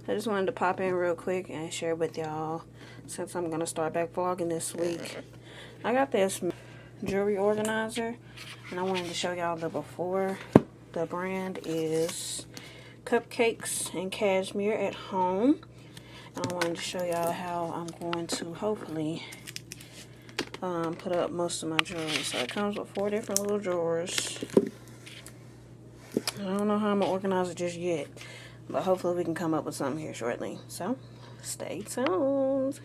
I just wanted to pop in real quick and share with y'all, since I'm going to start back vlogging this week. I got this jewelry organizer, and I wanted to show y'all the before. The brand is Cupcakes and Cashmere at Home. And I wanted to show y'all how I'm going to hopefully put up most of my jewelry. So it comes with 4 different little drawers. I don't know how I'm going to organize it just yet, but hopefully we can come up with something here shortly. So, stay tuned.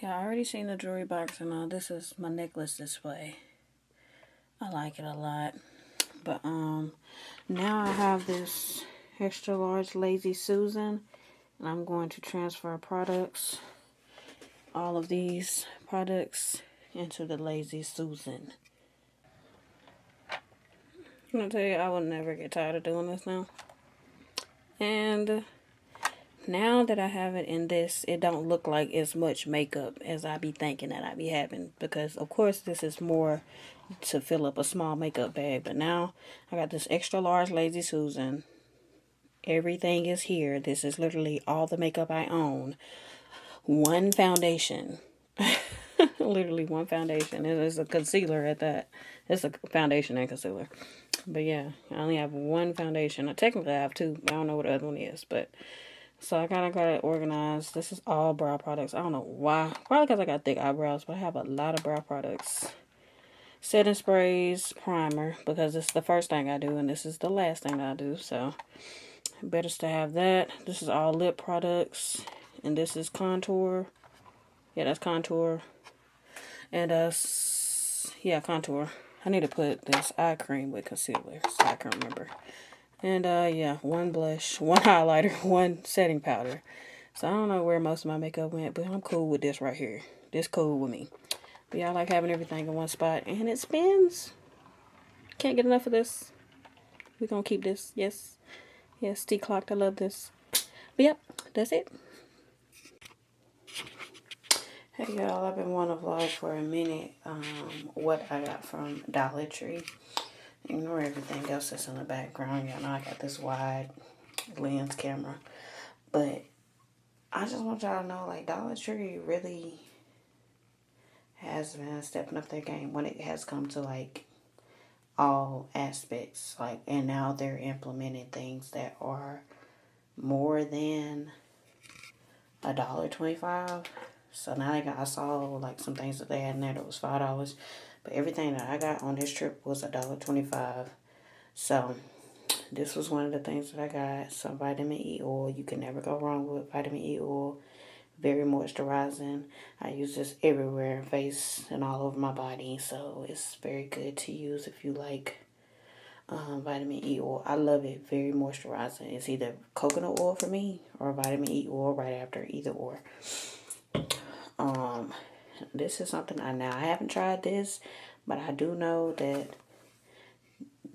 Yeah, I already seen the jewelry box, and this is my necklace display. I like it a lot. But now I have this extra large Lazy Susan, and I'm going to transfer products, all of these products, into the Lazy Susan. I'm gonna tell you, I will never get tired of doing this now. And now that I have it in this, it don't look like as much makeup as I be thinking that I be having. Because, of course, this is more to fill up a small makeup bag. But now, I got this extra large Lazy Susan. Everything is here. This is literally all the makeup I own. One foundation. Literally one foundation. It is a concealer at that. It's a foundation and concealer. But yeah, I only have one foundation. I technically have 2. I don't know what the other one is. But so I kind of got it organized. This is all brow products. I don't know why. Probably because I got thick eyebrows. But I have a lot of brow products. Setting sprays, primer. Because it's the first thing I do. And this is the last thing I do. So better to have that. This is all lip products. And this is contour. Yeah, that's contour. And yeah, contour. I need to put this eye cream with concealer, so I can remember. And yeah, one blush, one highlighter, one setting powder. So I don't know where most of my makeup went, but I'm cool with this right here. This cool with me. But yeah, I like having everything in one spot, and it spins. Can't get enough of this. We're gonna keep this. Yes, yes, T-clocked. I love this. But yep, that's it. Hey y'all, I've been wanting to vlog for a minute what I got from Dollar Tree. Ignore everything else that's in the background. Y'all know I got this wide lens camera. But I just want y'all to know, like, Dollar Tree really has been stepping up their game when it has come to, like, all aspects. Like, and now they're implementing things that are more than $1.25. So now I saw like some things that they had in there that was $5. But everything that I got on this trip was $1.25. So this was one of the things that I got. Some vitamin E oil. You can never go wrong with vitamin E oil. Very moisturizing. I use this everywhere, face and all over my body. So it's very good to use if you like vitamin E oil. I love it. Very moisturizing. It's either coconut oil for me or vitamin E oil right after, either or. This is something I haven't tried this, but I do know that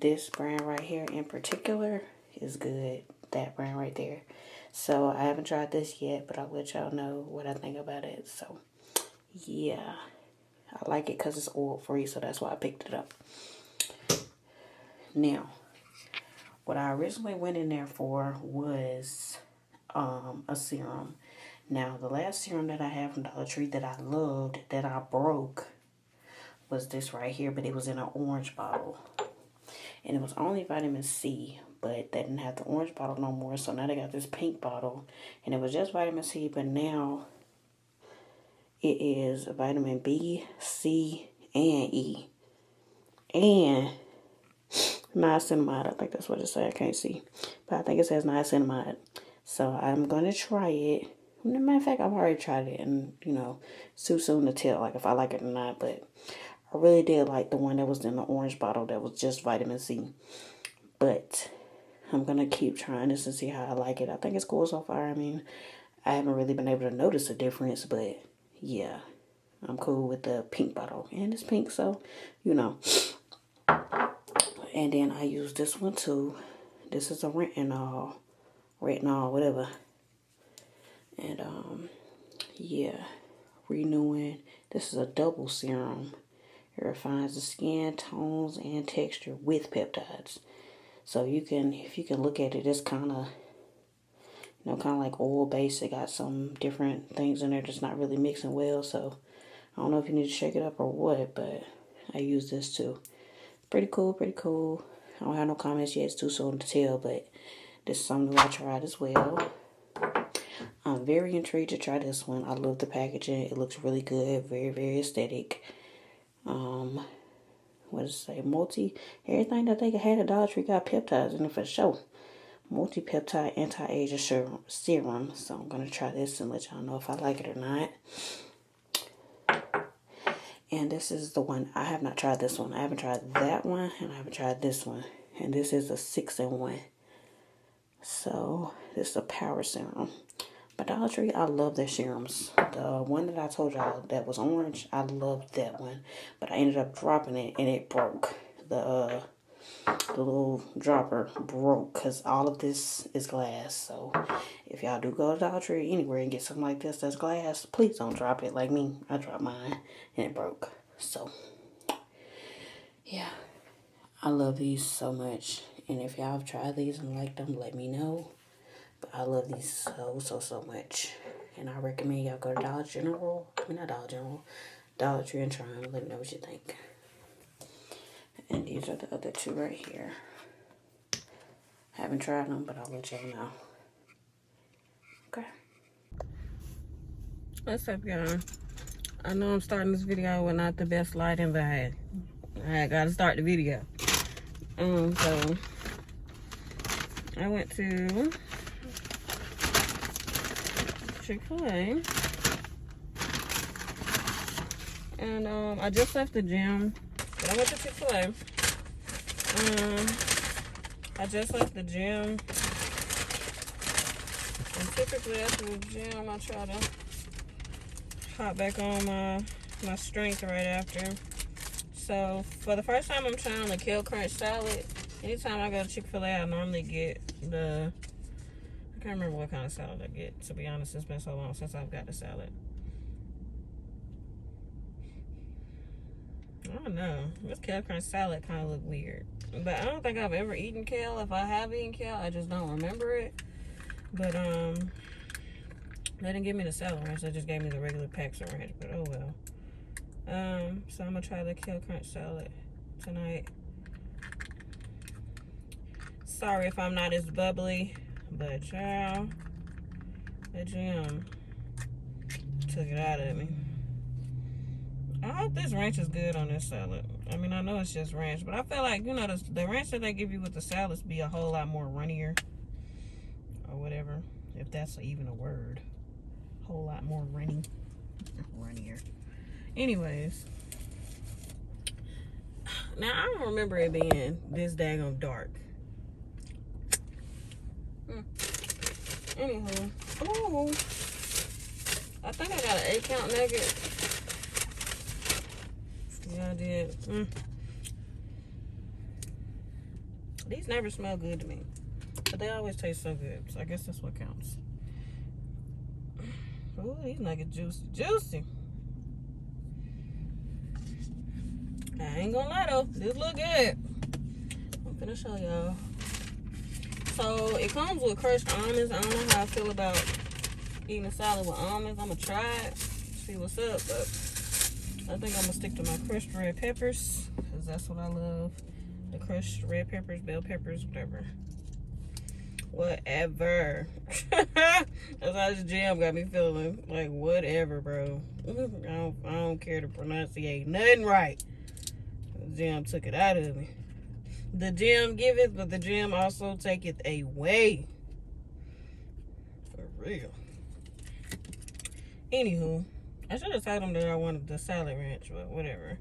this brand right here in particular is good. That brand right there. So I haven't tried this yet, but I'll let y'all know what I think about it. So yeah, I like it because it's oil free, so that's why I picked it up. Now, what I originally went in there for was a serum. Now, the last serum that I had from Dollar Tree that I loved, that I broke, was this right here, but it was in an orange bottle. And it was only vitamin C, but they didn't have the orange bottle no more, so now they got this pink bottle. And it was just vitamin C, but now It is vitamin B, C, and E. And niacinamide. I think that's what it says. I can't see. But I think it says niacinamide. So I'm going to try it. As a matter of fact, I've already tried it. And, you know, it's too soon to tell like if I like it or not. But I really did like the one that was in the orange bottle that was just vitamin C. But I'm going to keep trying this and see how I like it. I think it's cool so far. I mean, I haven't really been able to notice a difference. But, yeah, I'm cool with the pink bottle. And it's pink, so, you know. And then I use this one too. This is a retinol, whatever. And yeah, renewing. This is a double serum. It refines the skin, tones, and texture with peptides. So you can, if you can look at it, it's kind of, you know, kind of like oil based. It got some different things in there that's not really mixing well. So I don't know if you need to shake it up or what, but I use this too. Pretty cool, pretty cool. I don't have no comments yet. It's too soon to tell, but this is something I tried as well. I'm very intrigued to try this one. I love the packaging. It looks really good. Very, very aesthetic. What does it say? Everything that they had at Dollar Tree got peptides in it for sure. Multi-peptide anti-aging serum. So I'm going to try this and let y'all know if I like it or not. And this is the one. I have not tried this one. I haven't tried that one. And I haven't tried this one. And this is a 6-in-1. So this is a power serum. But Dollar Tree, I love their serums. The one that I told y'all that was orange, I loved that one. But I ended up dropping it and it broke. The little dropper broke because all of this is glass. So if y'all do go to Dollar Tree anywhere and get something like this that's glass, please don't drop it like me. I dropped mine and it broke. So yeah, I love these so much. And if y'all have tried these and liked them, let me know. But I love these so much. And I recommend y'all go to Dollar Tree and try them. Let me know what you think. And these are the other two right here. Haven't tried them, but I'll let y'all know. Okay. What's up, y'all? I know I'm starting this video with not the best lighting, but I gotta start the video. So I went to Chick-fil-A. And I just left the gym. But I went to Chick-fil-A. I just left the gym. And typically after the gym, I try to hop back on my strength right after. So for the first time, I'm trying the kale crunch salad. Anytime I go to Chick-fil-A, I normally get I can't remember what kind of salad I get. To be honest, it's been so long since I've got the salad. I don't know. This kale crunch salad kind of look weird. But I don't think I've ever eaten kale. If I have eaten kale, I just don't remember it. But they didn't give me the salad ranch. They just gave me the regular Pax ranch. But oh well. So I'm gonna try the kale crunch salad tonight. Sorry if I'm not as bubbly, but child, the gym took it out of me. I hope this ranch is good on this salad. I mean, I know it's just ranch, but I feel like, you know, the ranch that they give you with the salads be a whole lot more runnier. Or whatever, if that's even a word. Whole lot more runnier. Anyways. Now, I don't remember it being this daggone dark. Anywho. Oh. I think I got an 8-count nugget. Yeah, I did. These never smell good to me. But they always taste so good. So I guess that's what counts. Ooh, these nuggets juicy. I ain't gonna lie though. This look good. I'm finna show y'all. So it comes with crushed almonds. I don't know how I feel about eating a salad with almonds. I'm gonna try it. See what's up. But I think I'm gonna stick to my crushed red peppers, because that's what I love. The crushed red peppers, bell peppers, whatever. Whatever. That's how this jam got me feeling. Like, whatever, bro. I don't care to pronunciate nothing right. The jam took it out of me. The jam giveth, but the jam also taketh away. For real. Anywho, I should have told them that I wanted the salad ranch, but whatever.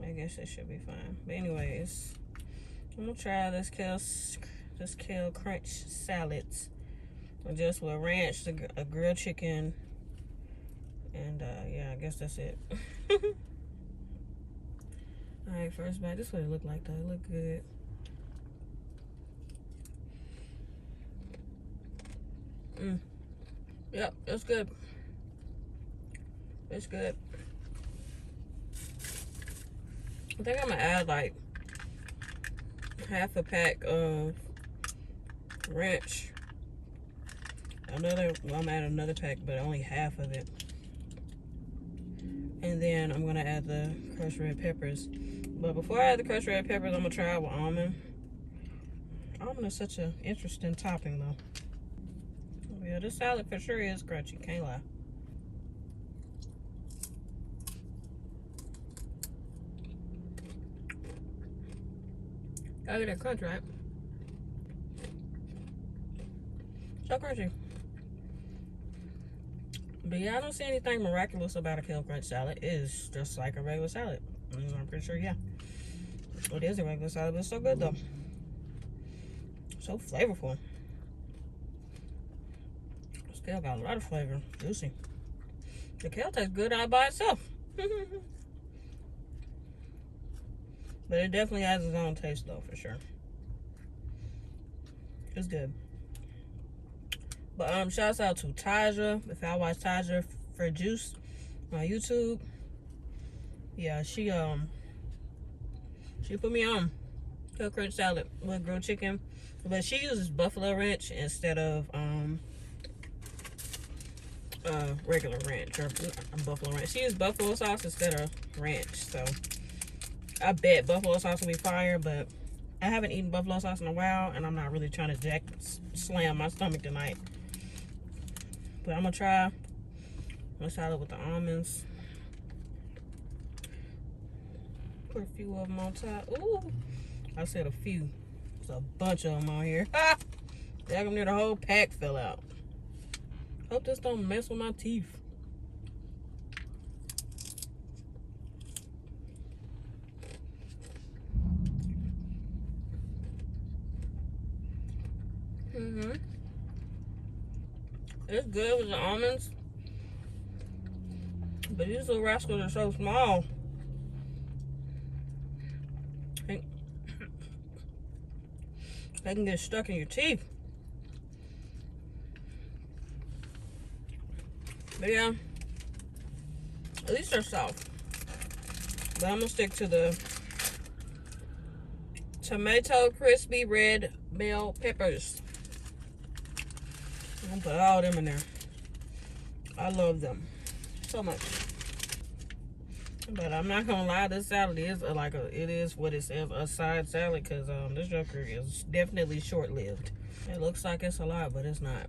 I guess it should be fine. But anyways, I'm gonna try this kale crunch salads, just with ranch, a grilled chicken, and yeah, I guess that's it. All right, first bite. This is what it looked like, though. It looked good. Yep, it's good. It's good. I think I'm gonna add like half a pack of ranch. I'm gonna add another pack, but only half of it. And then I'm gonna add the crushed red peppers. But before I add the crushed red peppers, I'm gonna try it with almond. Almond is such an interesting topping, though. Yeah, this salad for sure is crunchy, can't lie. Gotta get that crunch, right? So crunchy. But yeah, I don't see anything miraculous about a kale crunch salad. It is just like a regular salad. I'm pretty sure, yeah. It is a regular salad, but it's so good, though. So flavorful. Kale got a lot of flavor. Juicy. The kale tastes good all by itself. But it definitely has its own taste, though, for sure. It's good. But shouts out to Taja. If I watch Taja for Juice on YouTube, yeah, she put me on kale crunch salad with grilled chicken, but she uses buffalo ranch instead of regular ranch or buffalo ranch. She used buffalo sauce instead of ranch, so I bet buffalo sauce will be fire, but I haven't eaten buffalo sauce in a while, and I'm not really trying to slam my stomach tonight. But I'm gonna try my salad with the almonds. Put a few of them on top. Ooh, I said a few. There's a bunch of them on here. Damn near the whole pack fell out. Hope this don't mess with my teeth. It's good with the almonds, but these little rascals are so small. They can get stuck in your teeth. But yeah, at least they're soft. But I'm gonna stick to the tomato crispy red bell peppers. I'm gonna put all them in there. I love them so much. But I'm not gonna lie, this salad is it is what it says, a side salad, because this joker is definitely short-lived. It looks like it's a lot, but it's not.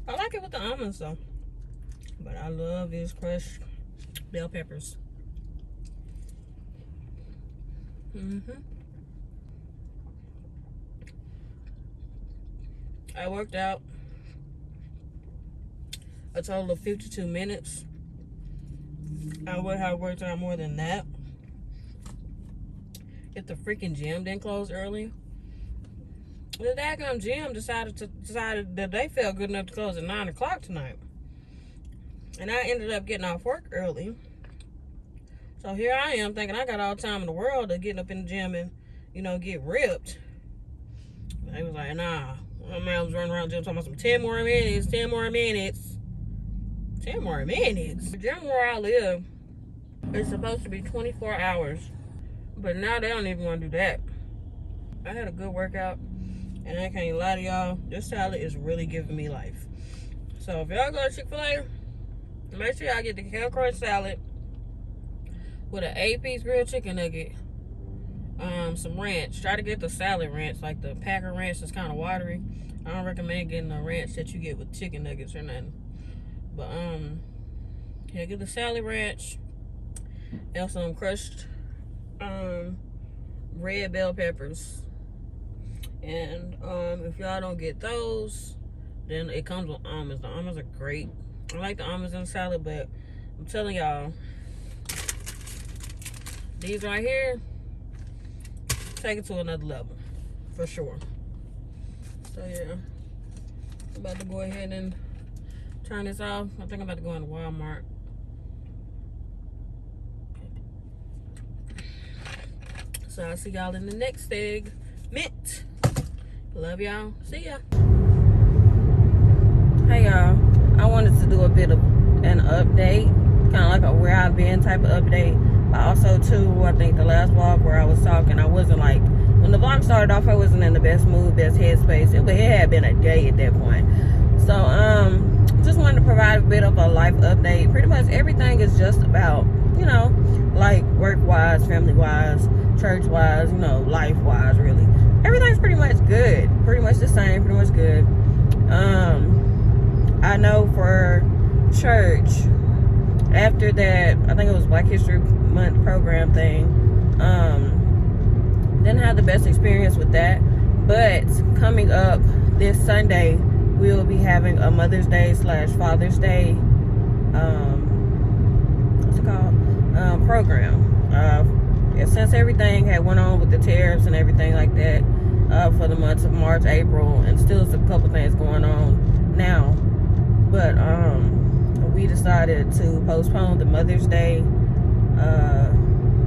I like it with the almonds though. But I love these crushed bell peppers. I worked out a total of 52 minutes. I would have worked out more than that if the freaking gym didn't close early. The daggone gym decided that they felt good enough to close at 9 o'clock tonight. And I ended up getting off work early. So here I am thinking I got all the time in the world to get up in the gym and, get ripped. They was like, nah. My man was running around the gym talking about some 10 more minutes, 10 more minutes. 10 more minutes. The gym where I live is supposed to be 24 hours. But now they don't even want to do that. I had a good workout. And I can't lie to y'all, this salad is really giving me life. So if y'all go to Chick-fil-A, make sure y'all get the kale crunch salad with an 8-piece grilled chicken nugget, some ranch. Try to get the salad ranch, like the Packer ranch that's kind of watery. I don't recommend getting the ranch that you get with chicken nuggets or nothing. But yeah, get the salad ranch and some crushed red bell peppers. And if y'all don't get those, then it comes with almonds. The almonds are great. I like the almonds in the salad, but I'm telling y'all, these right here take it to another level for sure. So yeah, I'm about to go ahead and turn this off. I think I'm about to go into Walmart. So I'll see y'all in the next segment. Love y'all. See ya. Hey y'all, I wanted to do a bit of an update, kind of like a where I've been type of update. But also too, I think the last vlog where I was talking, I wasn't like, when the vlog started off, I wasn't in the best mood, best headspace. It had been a day at that point. So just wanted to provide a bit of a life update. Pretty much everything is just about, you know, like work wise, family wise, church wise, you know, life wise, really. Everything's pretty much good. Pretty much the same, pretty much good. I know for church, after that, I think it was Black History Month program thing, didn't have the best experience with that. But coming up this Sunday, we'll be having a Mother's Day / Father's Day, what's it called? Program. Since everything had went on with the tariffs and everything like that, for the months of March, April, and still a couple things going on now. But we decided to postpone the Mother's Day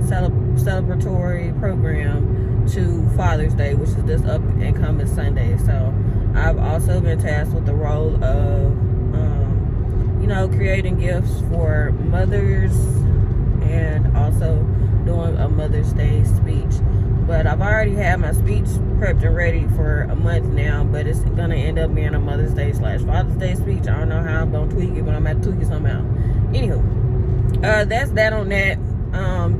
celebratory program to Father's Day, which is this up and coming Sunday. So I've also been tasked with the role of, you know, creating gifts for mothers and also doing a Mother's Day speech. But I've already had my speech prepped and ready for a month now, but it's gonna end up being a Mother's Day / Father's Day speech. I don't know how I'm gonna tweak it, but I'm gonna tweak it somehow. Anywho, that's that on that.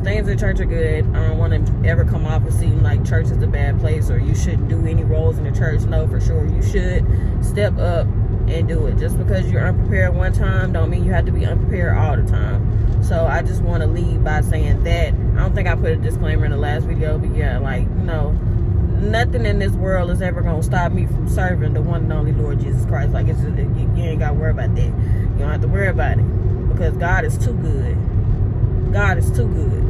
Things in church are good. I don't want to ever come off and seem like church is a bad place or you shouldn't do any roles in the church. No, for sure you should step up and do it. Just because you're unprepared one time don't mean you have to be unprepared all the time. So I just want to lead by saying that. I don't think I put a disclaimer in the last video, but yeah, like, you know, nothing in this world is ever going to stop me from serving the one and only Lord Jesus Christ. Like, it's just, you ain't got to worry about that. You don't have to worry about it, because God is too good. God is too good.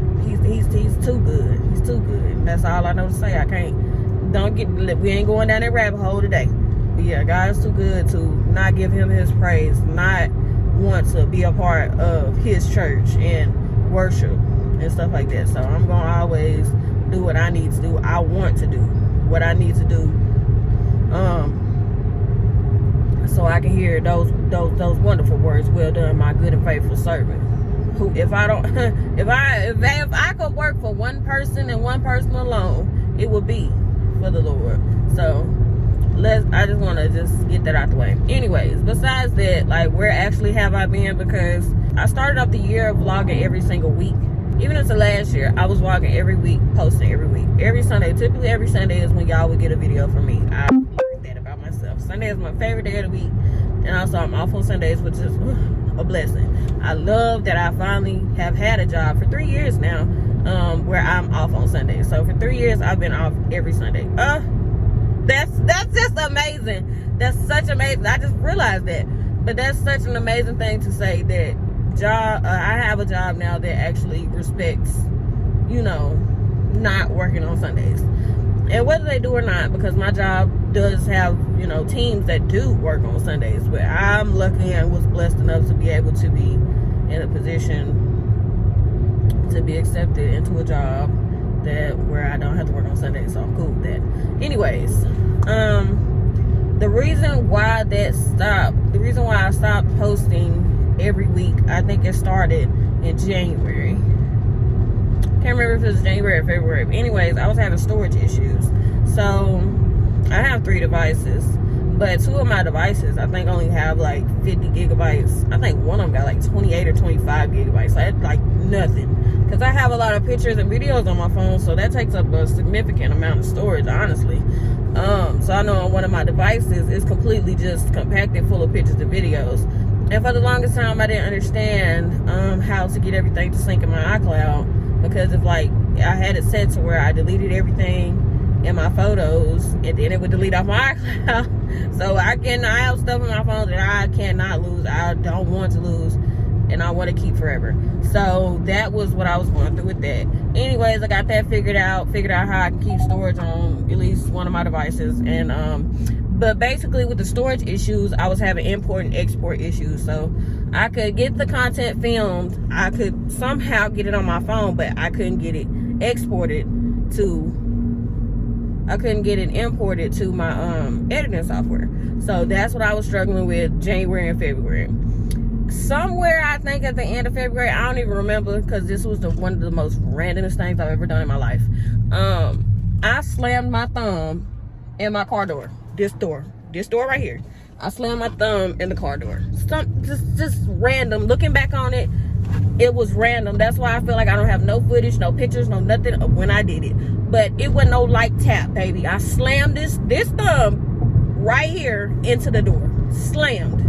He's too good. He's too good. And that's all I know to say. We ain't going down that rabbit hole today. But yeah, God is too good to not give him his praise, not want to be a part of his church and worship and stuff like that. So I'm going to always do what I need to do. I want to do what I need to do. So I can hear those wonderful words, "Well done, my good and faithful servant." Who, if I could work for one person and one person alone, it would be for the Lord. So I just want to just get that out the way. Anyways, besides that, like, where actually have I been? Because I started off the year vlogging every single week. Even into last year, I was vlogging every week, posting every week, every Sunday. Typically every Sunday is when y'all would get a video from me. I learned that about myself. Sunday is my favorite day of the week, and also I'm off on Sundays, which is a blessing. I love that I finally have had a job for 3 years now, where I'm off on Sundays. So for 3 years, I've been off every Sunday. That's just amazing. That's such amazing. I just realized that. But that's such an amazing thing to say, that I have a job now that actually respects, you know, not working on Sundays. And whether they do or not, because my job does have, you know, teams that do work on Sundays, but I'm lucky and was blessed enough to be able to be in a position to be accepted into a job where I don't have to work on Sundays, so I'm cool with that. Anyways, the reason why I stopped posting every week, I think it started in January. Can't remember if it was January or February. But anyways, I was having storage issues. So I have 3 devices. But two of my devices, I think, only have like 50 gigabytes. I think one of them got like 28 or 25 gigabytes. So that's like nothing. Because I have a lot of pictures and videos on my phone, so that takes up a significant amount of storage, honestly. So I know on one of my devices, it's completely just compacted full of pictures and videos. And for the longest time, I didn't understand how to get everything to sync in my iCloud. Because if like, I had it set to where I deleted everything in my photos, and then it would delete off my iCloud. So I have stuff in my phone that I cannot lose. I don't want to lose, and I want to keep forever. So that was what I was going through with that. Anyways, I got that figured out how I can keep storage on at least one of my devices. And but basically with the storage issues, I was having import and export issues. So I could get the content filmed, I could somehow get it on my phone, but I couldn't get it exported to I couldn't get it imported to my editing software. So that's what I was struggling with January and February. Somewhere, I think at the end of February, I don't even remember, because this was one of the most randomest things I've ever done in my life. I slammed my thumb in my car door. This door right here. I slammed my thumb in the car door. Just random. Looking back on it, it was random. That's why I feel like I don't have no footage, no pictures, no nothing of when I did it. But it wasn't no light tap, baby. I slammed this thumb right here into the door. Slammed.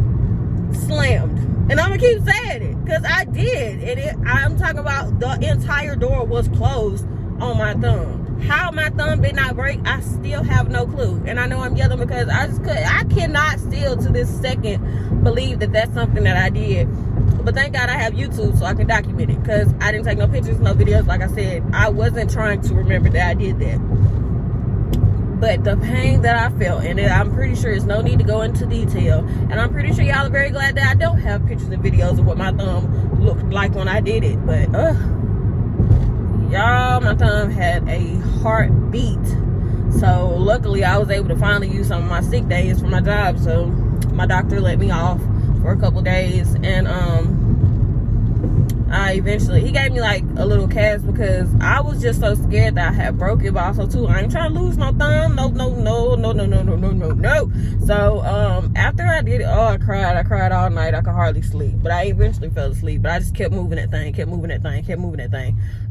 And I'm gonna keep saying it, because I did. And I'm talking about the entire door was closed on my thumb. How my thumb did not break, I still have no clue. And I know I'm yelling because I cannot still to this second believe that that's something that I did. But thank God I have YouTube so I can document it, because I didn't take no pictures, no videos. Like I said, I wasn't trying to remember that I did that. But the pain that I felt, and I'm pretty sure there's no need to go into detail, and I'm pretty sure y'all are very glad that I don't have pictures and videos of what my thumb looked like when I did it. But y'all, my thumb had a heartbeat. So luckily I was able to finally use some of my sick days for my job. So my doctor let me off for a couple days, and he gave me like a little cast, because I was just so scared that I had broke it. But also too, I ain't trying to lose no thumb. No. So after I did it, I cried all night. I could hardly sleep, but I eventually fell asleep. But I just kept moving that thing.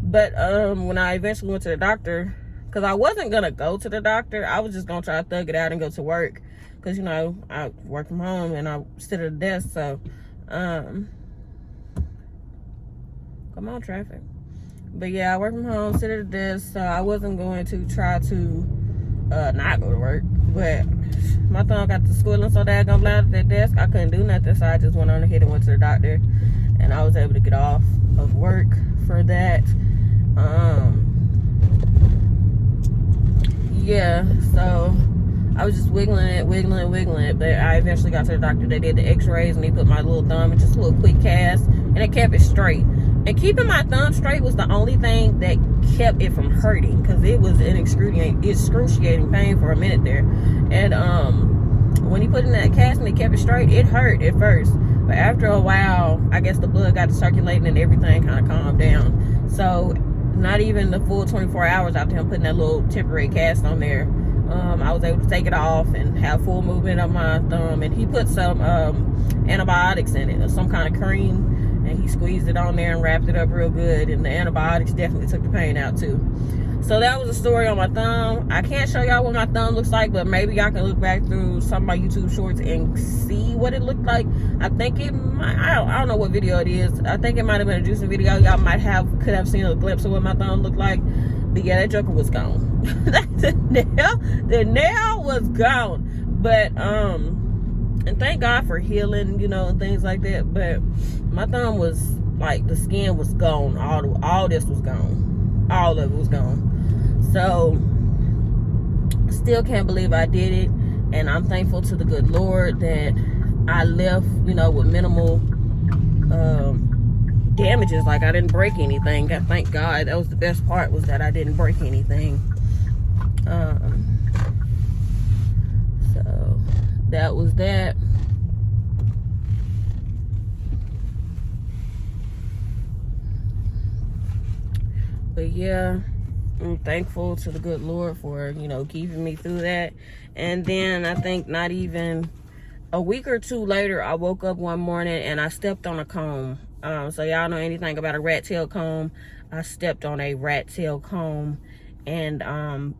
But when I eventually went to the doctor, because I wasn't gonna go to the doctor, I was just gonna try to thug it out and go to work, because you know I work from home and I sit at a desk. So come on, traffic. But yeah, I work from home, sit at a desk, so I wasn't going to try to not go to work. But my thumb got to squealing so daggone loud at that desk, I couldn't do nothing. So I just went on ahead and went to the doctor, and I was able to get off of work for that. Yeah, so I was just wiggling it, but I eventually got to the doctor. They did the x-rays, and they put my little thumb in just a little quick cast, and it kept it straight. And keeping my thumb straight was the only thing that kept it from hurting, because it was an excruciating pain for a minute there. And when he put in that cast and it kept it straight, it hurt at first. But after a while, I guess the blood got to circulating and everything kind of calmed down. So not even the full 24 hours after him putting that little temporary cast on there, I was able to take it off and have full movement of my thumb. And he put some antibiotics in it, or some kind of cream, and he squeezed it on there and wrapped it up real good, and the antibiotics definitely took the pain out too. So that was a story on my thumb. I can't show y'all what my thumb looks like, but maybe y'all can look back through some of my YouTube shorts and see what it looked like. I think it might, I don't know what video it is. I think it might have been a juicing video. Y'all could have seen a glimpse of what my thumb looked like. But yeah, that joker was gone. the nail was gone. But and thank God for healing, you know, and things like that. But my thumb was like, the skin was gone. All this was gone. All of it was gone. So still can't believe I did it. And I'm thankful to the good Lord that I left, you know, with minimal damages. Like, I didn't break anything. Thank God. That was the best part, was that I didn't break anything. So that was that. But yeah, I'm thankful to the good Lord for, you know, keeping me through that. And then I think not even a week or two later, I woke up one morning and I stepped on a comb. So y'all know anything about a rat tail comb? I stepped on a rat tail comb, and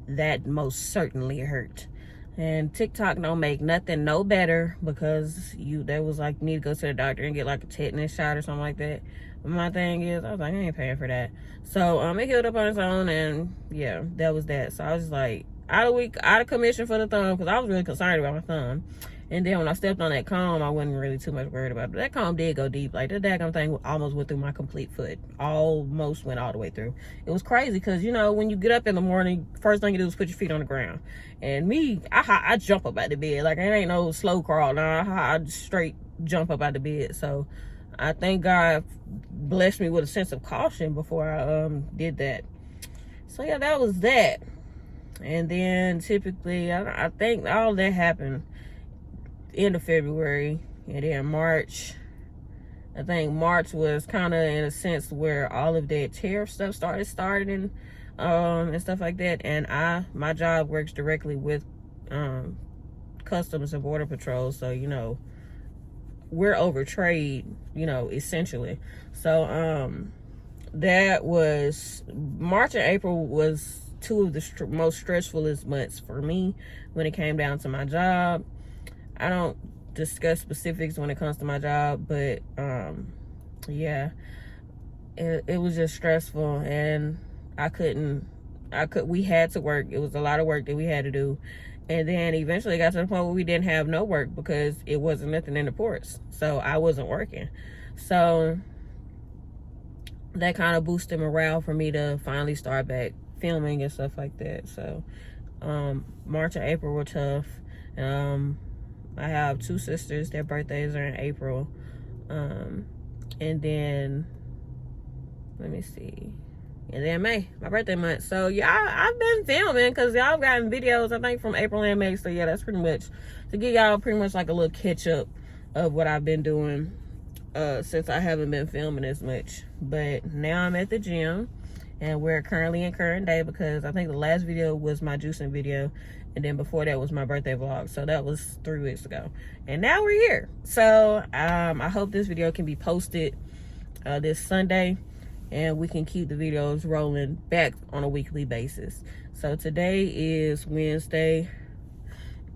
that most certainly hurt. And TikTok don't make nothing no better, because they was like, you need to go to the doctor and get like a tetanus shot or something like that. But my thing is, I was like, I ain't paying for that. So it healed up on its own, and yeah, that was that. So I was just like, out of commission for the thumb, because I was really concerned about my thumb. And then when I stepped on that comb, I wasn't really too much worried about it. But that comb did go deep. Like, that daggone thing almost went through my complete foot. Almost went all the way through. It was crazy because, you know, when you get up in the morning, first thing you do is put your feet on the ground. And me, I jump up out the bed. Like, it ain't no slow crawl. Nah, I straight jump up out the bed. So I thank God blessed me with a sense of caution before I did that. So yeah, that was that. And then typically, I think all that happened end of February. And then March, I think March was kind of in a sense where all of that tariff stuff started and stuff like that. And my job works directly with Customs and Border Patrol, so you know, we're over trade, you know, essentially. So that was March and April was two of the most stressfulest months for me when it came down to my job. I don't discuss specifics when it comes to my job, but yeah, it was just stressful, and we had to work. It was a lot of work that we had to do. And then eventually it got to the point where we didn't have no work because it wasn't nothing in the ports. So I wasn't working. So that kind of boosted morale for me to finally start back filming and stuff like that. So March and April were tough. I have two sisters. Their birthdays are in April. And then, let me see. And then May, my birthday month. So yeah, I've been filming because y'all gotten videos, I think, from April and May. So yeah, that's pretty much to give y'all pretty much like a little catch up of what I've been doing since I haven't been filming as much. But now I'm at the gym, and we're currently in current day because I think the last video was my juicing video, and then before that was my birthday vlog. So that was 3 weeks ago, and now we're here. So I hope this video can be posted this Sunday, and we can keep the videos rolling back on a weekly basis. So today is Wednesday,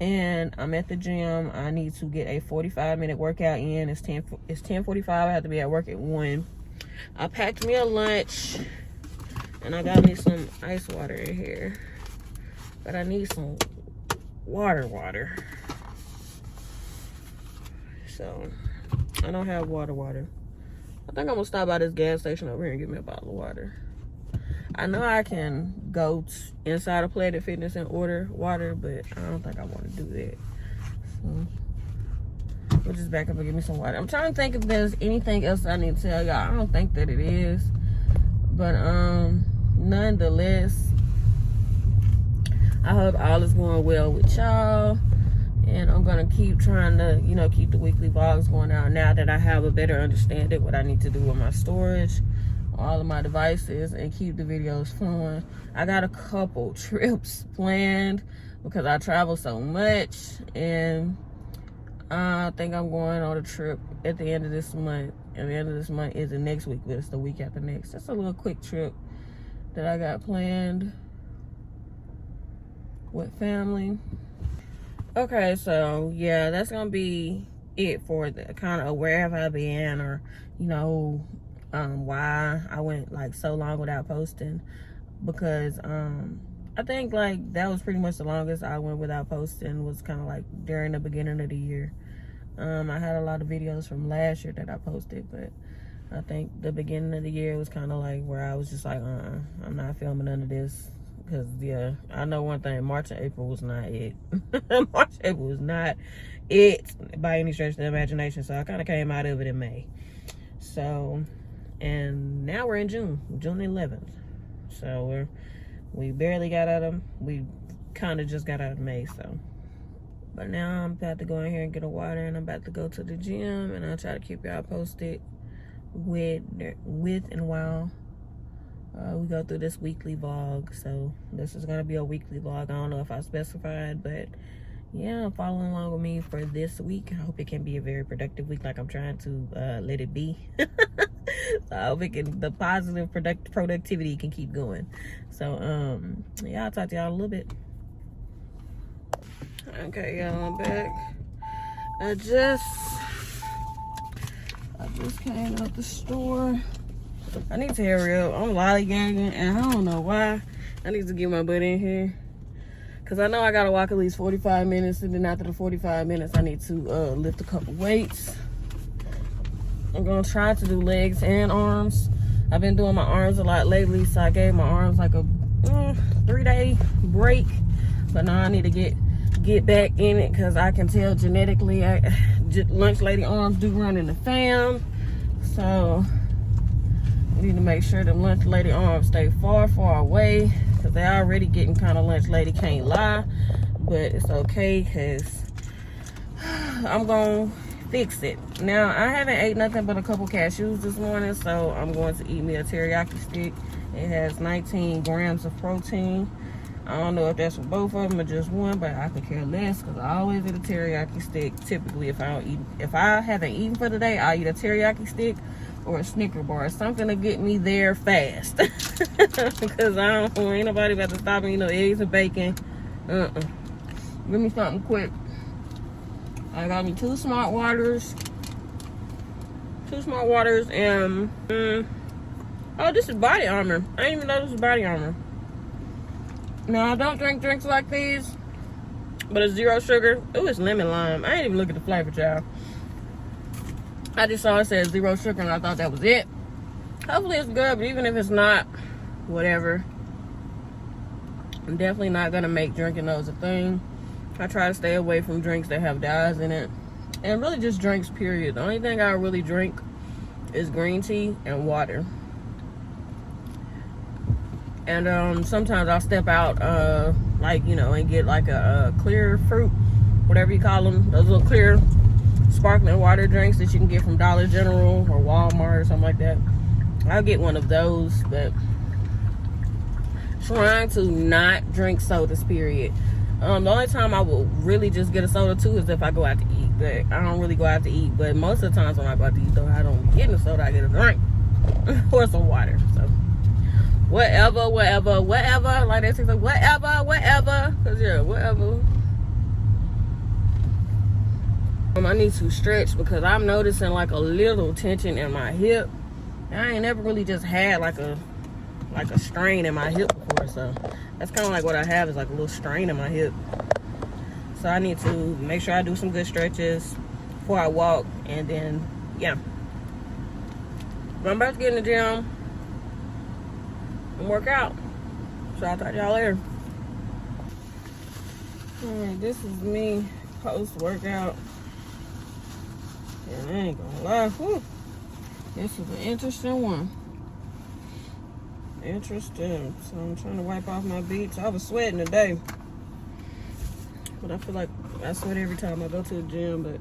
and I'm at the gym. I need to get a 45-minute workout in. It's 10:45. I have to be at work at 1. I packed me a lunch, and I got me some ice water in here, but I need some water. So I don't have water. I think I'm gonna stop by this gas station over here and get me a bottle of water. I know I can go inside of Planet Fitness and order water, but I don't think I want to do that. So we'll just back up and get me some water. I'm trying to think if there's anything else I need to tell y'all. I don't think that it is, but nonetheless, I hope all is going well with y'all. And I'm gonna keep trying to, you know, keep the weekly vlogs going out now that I have a better understanding what I need to do with my storage, all of my devices, and keep the videos flowing. I got a couple trips planned because I travel so much, and I think I'm going on a trip at the end of this month. And the end of this month isn't next week, but it's the week after next. Just a little quick trip that I got planned with family. Okay, so yeah, that's gonna be it for the kind of wherever I've been, or you know, why I went like so long without posting, because I think like that was pretty much the longest I went without posting, was kind of like during the beginning of the year. I had a lot of videos from last year that I posted, but I think the beginning of the year was kind of like where I was just like, I'm not filming none of this. Because, yeah, I know one thing, March and April was not it. March and April was not it by any stretch of the imagination. So I kind of came out of it in May. So, and now we're in June 11th. So we barely got out of, we kind of just got out of May, so. But now I'm about to go in here and get a water, and I'm about to go to the gym, and I'll try to keep y'all posted with and while we go through this weekly vlog. So this is gonna be a weekly vlog. I don't know if I specified, but yeah, following along with me for this week. I hope it can be a very productive week, like I'm trying to let it be. So I hope the positive productivity can keep going. So yeah, I'll talk to y'all a little bit. Okay, y'all, I'm back. I just came out the store. I need to hurry up. I'm lollygagging, and I don't know why. I need to get my butt in here. Because I know I got to walk at least 45 minutes, and then after the 45 minutes, I need to lift a couple weights. I'm going to try to do legs and arms. I've been doing my arms a lot lately, so I gave my arms like a 3-day break. But now I need to get back in it, because I can tell genetically lunch lady arms do run in the fam. So I need to make sure the lunch lady arms stay far away, because they already getting kind of lunch lady, can't lie. But it's okay, because I'm going to fix it. Now, I haven't ate nothing but a couple cashews this morning, so I'm going to eat me a teriyaki stick. It has 19 grams of protein. I don't know if that's for both of them or just one, but I could care less, because I always eat a teriyaki stick. Typically, if I haven't eaten for the day, I'll eat a teriyaki stick or a Snicker bar, something to get me there fast. Because ain't nobody about to stop me, eggs and bacon. Give me something quick. I got me 2 Smart Waters. 2 Smart Waters and oh, this is Body Armor. I didn't even know this was Body Armor. Now, I don't drink drinks like these, but it's 0 sugar. Ooh, it's lemon lime. I ain't even look at the flavor, child. I just saw it said 0 sugar, and I thought that was it. Hopefully it's good, but even if it's not, whatever. I'm definitely not gonna make drinking those a thing. I try to stay away from drinks that have dyes in it, and really just drinks, period. The only thing I really drink is green tea and water. And sometimes I'll step out, and get like a clear fruit, whatever you call them, those little clear sparkling water drinks that you can get from Dollar General or Walmart or something like that. I'll get one of those, but trying to not drink sodas, period. The only time I will really just get a soda too is if I go out to eat, but I don't really go out to eat. But most of the times when I go out to eat, though, I don't get a soda, I get a drink or some water. So whatever, like they say, whatever, because yeah, whatever. I need to stretch, because I'm noticing like a little tension in my hip. I ain't never really just had like a strain in my hip before, so that's kind of like what I have, is like a little strain in my hip. So I need to make sure I do some good stretches before I walk, and then yeah, I'm about to get in the gym and work out. So I'll talk to y'all later. Alright, this is me post-workout. And I ain't gonna lie, whew, this is an interesting one. Interesting. So I'm trying to wipe off my beats. I was sweating today, but I feel like I sweat every time I go to the gym. But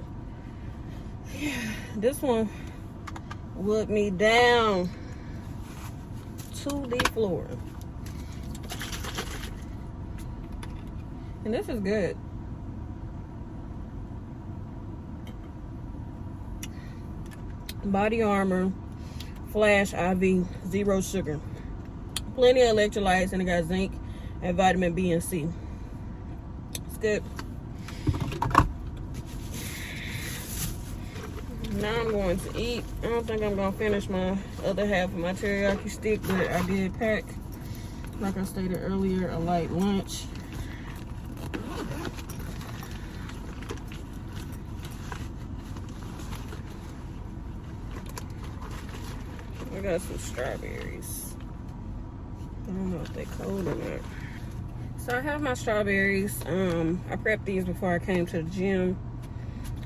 yeah, this one whooped me down to the floor. And this is good. Body Armor Flash IV, 0 sugar. Plenty of electrolytes, and it got zinc and vitamin B and C. It's good. Now I'm going to eat. I don't think I'm going to finish my other half of my teriyaki stick, but I did pack, like I stated earlier, a light lunch. I got some strawberries. I don't know if they're cold or not. So I have my strawberries. I prepped these before I came to the gym.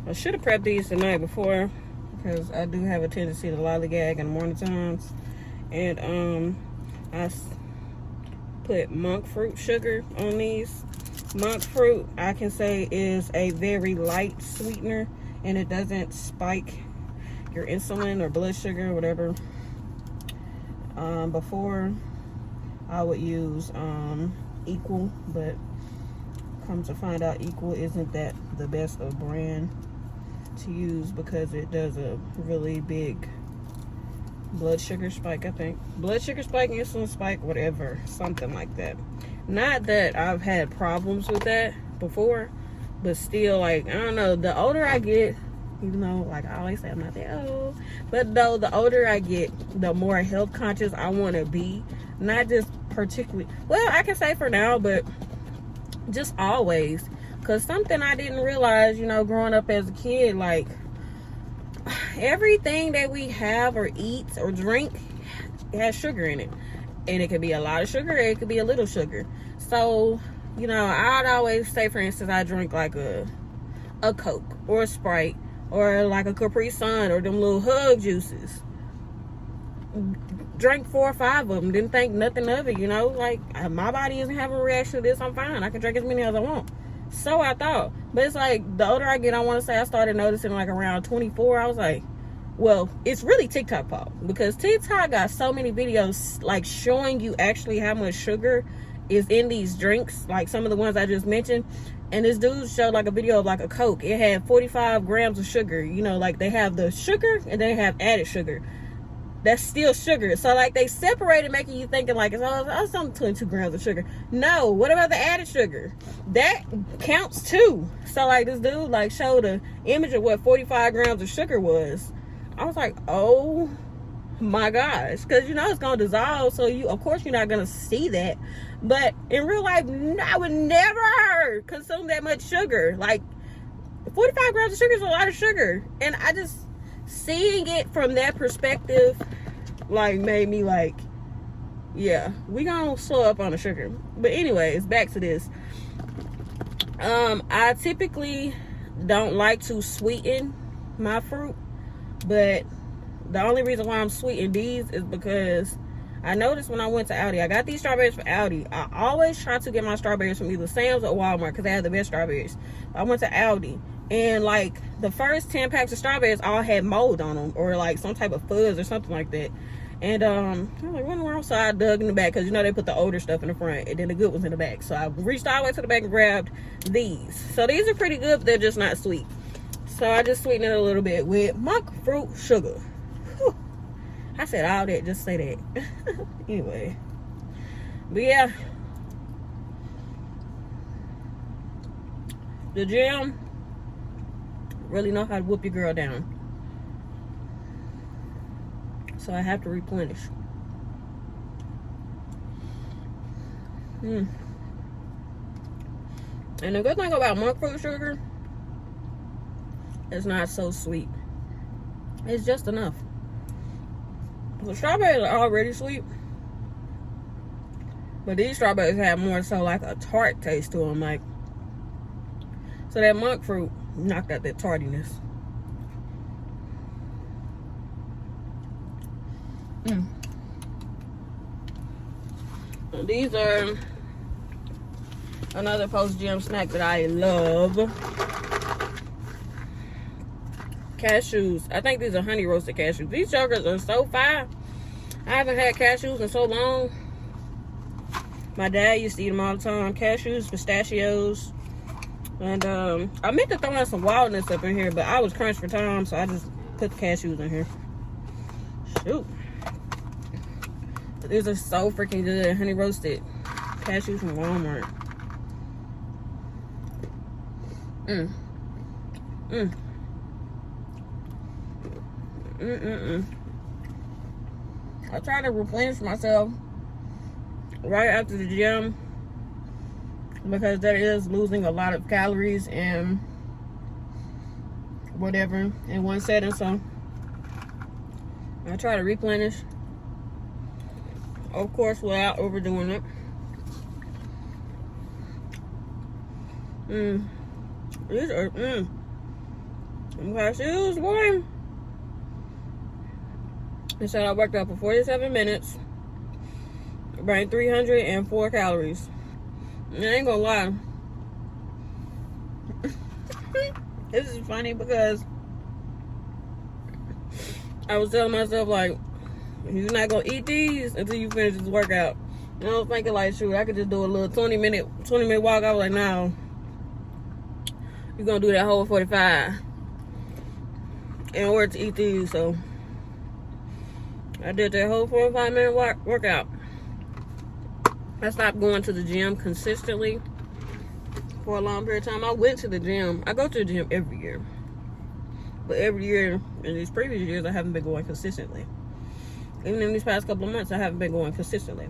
I should have prepped these the night before, because I do have a tendency to lollygag in the morning times. And I put monk fruit sugar on these. Monk fruit, I can say, is a very light sweetener, and it doesn't spike your insulin or blood sugar or whatever. Before I would use Equal, but come to find out Equal isn't that the best of brand to use because it does a really big blood sugar spike, I think. Blood sugar spike, insulin spike, whatever, something like that. Not that I've had problems with that before, but still, like, I don't know, the older I get, even though, like I always say, I'm not that old, but though the older I get, the more health conscious I want to be. Not just particularly, well, I can say for now, but just always. Because something I didn't realize, you know, growing up as a kid, like, everything that we have or eat or drink has sugar in it. And it could be a lot of sugar, or it could be a little sugar. So, you know, I'd always say, for instance, I drink like a Coke or a Sprite or like a Capri Sun or them little Hug juices. Drank 4 or 5 of them, didn't think nothing of it, you know, like, my body isn't having a reaction to this, I'm fine, I can drink as many as I want. So I thought, but it's like, the older I get, I want to say I started noticing like around 24, I was like, well, it's really TikTok fault, because TikTok got so many videos like showing you actually how much sugar is in these drinks, like some of the ones I just mentioned. And this dude showed like a video of like a Coke, it had 45 grams of sugar, you know, like they have the sugar and they have added sugar. That's still sugar. So like they separated, making you thinking like it's only 22 grams of sugar. No, what about the added sugar? That counts too. So like this dude like showed an image of what 45 grams of sugar was. I was like, oh my gosh, because you know it's gonna dissolve, so you, of course, you're not gonna see that. But in real life, I would never consume that much sugar. Like 45 grams of sugar is a lot of sugar, and I just, seeing it from that perspective, like, made me like, yeah, we gonna slow up on the sugar. But anyways, back to this. I typically don't like to sweeten my fruit, but the only reason why I'm sweetening these is because I noticed when I went to Aldi, I got these strawberries from Aldi. I always try to get my strawberries from either Sam's or Walmart because they have the best strawberries. I went to Aldi, and like the first 10 packs of strawberries all had mold on them, or like some type of fuzz or something like that. And I was like, what wrong? So I dug in the back, because you know they put the older stuff in the front and then the good ones in the back. So I reached all the way to the back and grabbed these. So these are pretty good, but they're just not sweet. So I just sweetened it a little bit with monk fruit sugar. Whew. I said all that, just say that. Anyway. But yeah. The gym really know how to whoop your girl down. So I have to replenish. And the good thing about monk fruit sugar, it's not so sweet. It's just enough. The strawberries are already sweet, but these strawberries have more so like a tart taste to them, like, so that monk fruit knocked out that tartiness. These are another post-gym snack that I love. Cashews. I think these are honey roasted cashews. These yogurts are so fire. I haven't had cashews in so long. My dad used to eat them all the time. Cashews, pistachios. And I meant to throw in some walnuts up in here, but I was crunched for time, so I just put the cashews in here. Shoot. These are so freaking good. Honey roasted cashews from Walmart. I try to replenish myself right after the gym, because that is losing a lot of calories and whatever in one setting. So I try to replenish, of course, without overdoing it. These are cashews, boy. It said I worked out for 47 minutes, burned 304 calories. And I ain't gonna lie. This is funny because I was telling myself, like, you're not gonna eat these until you finish this workout. And I was thinking like, shoot, I could just do a little 20 minute walk. I was like, no, you're gonna do that whole 45 in order to eat these. So I did that whole 45-minute workout. I stopped going to the gym consistently for a long period of time. I went to the gym. I go to the gym every year. But every year, in these previous years, I haven't been going consistently. Even in these past couple of months, I haven't been going consistently.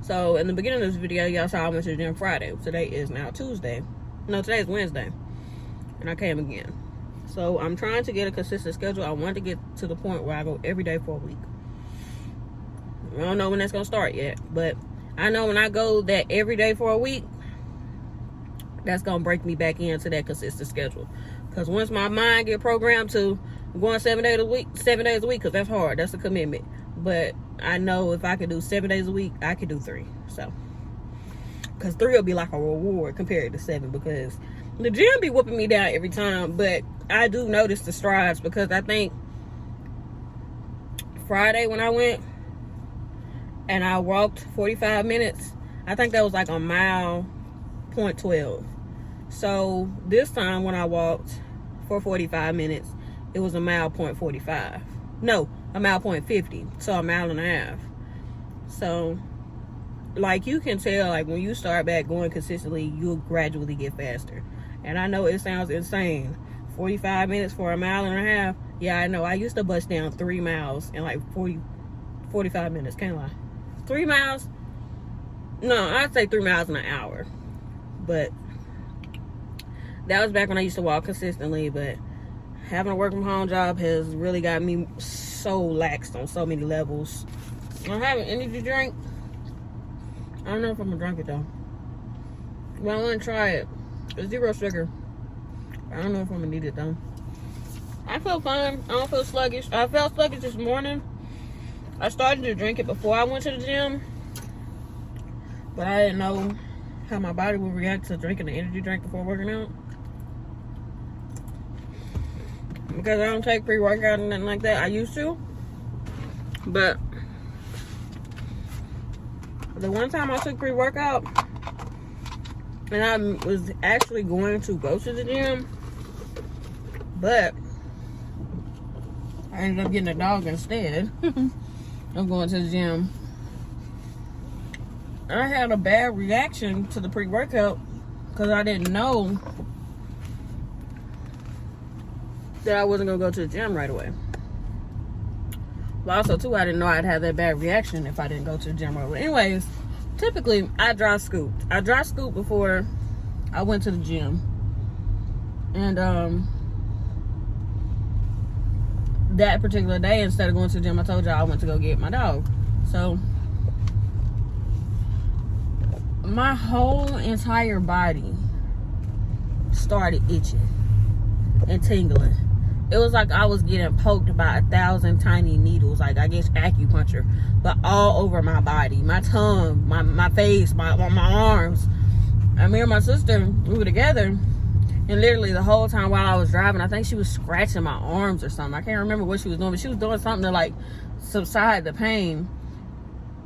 So, in the beginning of this video, y'all saw I went to the gym Friday. Today is now Tuesday. No, today is Wednesday. And I came again. So, I'm trying to get a consistent schedule. I want to get to the point where I go every day for a week. I don't know when that's going to start yet. But I know when I go that every day for a week, that's going to break me back into that consistent schedule. Because once my mind get programmed to going 7 days a week, because that's hard. That's a commitment. But I know if I can do 7 days a week, I can do 3. So, because 3 will be like a reward compared to 7. Because the gym be whooping me down every time. But I do notice the strides. Because I think Friday when I went and I walked 45 minutes, I think that was like a mile, 0.12. So this time when I walked for 45 minutes, it was a mile, 0.45. No, a mile, 0.50. So a mile and a half. So, like, you can tell, like, when you start back going consistently, you'll gradually get faster. And I know it sounds insane. 45 minutes for a mile and a half. Yeah, I know. I used to bust down 3 miles in like 45 minutes. Can't lie. 3 miles? No, I'd say 3 miles in an hour. But that was back when I used to walk consistently. But having a work from home job has really got me so laxed on so many levels. I'm having energy drink. I don't know if I'm gonna drink it though. But I want to try it. It's 0 sugar. I don't know if I'm gonna need it though. I feel fine. I don't feel sluggish. I felt sluggish this morning. I started to drink it before I went to the gym. But I didn't know how my body would react to drinking the energy drink before working out. Because I don't take pre-workout and nothing like that. I used to. But the one time I took pre-workout and I was actually going to go to the gym, but I ended up getting a dog instead of going to the gym. I had a bad reaction to the pre-workout because I didn't know that I wasn't going to go to the gym right away. But also, too, I didn't know I'd have that bad reaction if I didn't go to the gym right away. Anyways, typically, I dry scooped. I dry scooped before I went to the gym. And that particular day, instead of going to the gym, I told y'all I went to go get my dog. So my whole entire body started itching and tingling. It was like I was getting poked by 1,000 tiny needles, like I guess acupuncture, but all over my body, my tongue, my face, my arms. And me and my sister, we were together, and literally the whole time while I was driving, I think she was scratching my arms or something. I can't remember what she was doing, but she was doing something to like subside the pain.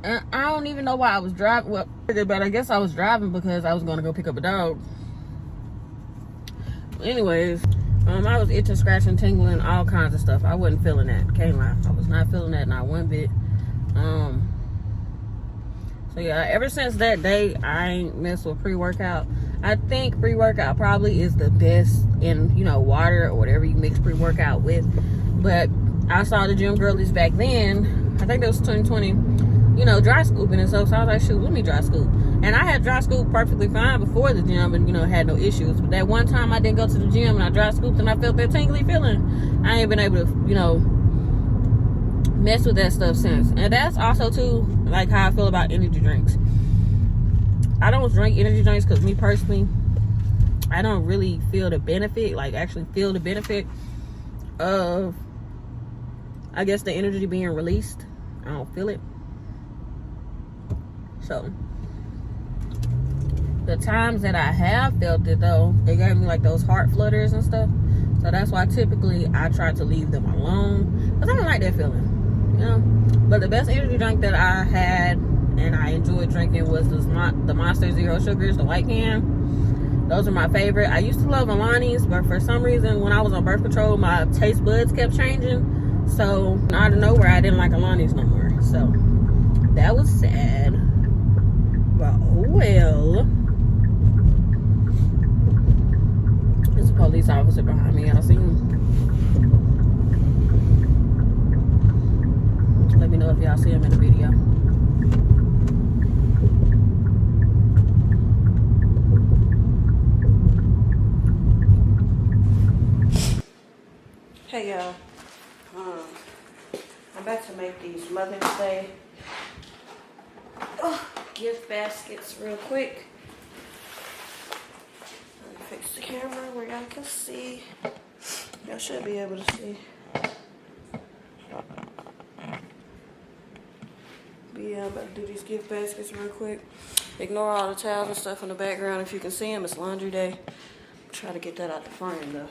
And I don't even know why I was driving, well, but I guess I was driving because I was going to go pick up a dog. Anyways, I was itching, scratching, tingling, all kinds of stuff. I wasn't feeling that. Can't lie. I was not feeling that, not one bit. So yeah, ever since that day, I ain't messed with pre-workout. I think pre-workout probably is the best in, water or whatever you mix pre-workout with. But I saw the gym girlies back then. I think that was 2020. Dry scooping and stuff. So I was like, shoot, let me dry scoop. And I had dry scoop perfectly fine before the gym and, had no issues. But that one time I didn't go to the gym and I dry scooped and I felt that tingly feeling. I ain't been able to, mess with that stuff since. And that's also, too, like how I feel about energy drinks. I don't drink energy drinks because me personally, I don't really feel the benefit, of, I guess, the energy being released. I don't feel it. So, the times that I have felt it, though, it gave me like those heart flutters and stuff. So that's why typically I try to leave them alone, because I don't like that feeling. Yeah. But the best energy drink that I had and I enjoyed drinking was the Monster Zero Sugars, the white can. Those are my favorite. I used to love Alani's, but for some reason when I was on birth control, my taste buds kept changing. So out of nowhere, I didn't like Alani's no more. So that was sad. But oh well. There's a police officer behind me. Y'all see him? Let me know if y'all see him in the video. Hey y'all, I'm about to make these Mother's Day gift baskets real quick. Let me fix the camera where y'all can see. Y'all should be able to see. But yeah, I'm about to do these gift baskets real quick. Ignore all the towels and stuff in the background. If you can see them, it's laundry day. Try to get that out the frame though.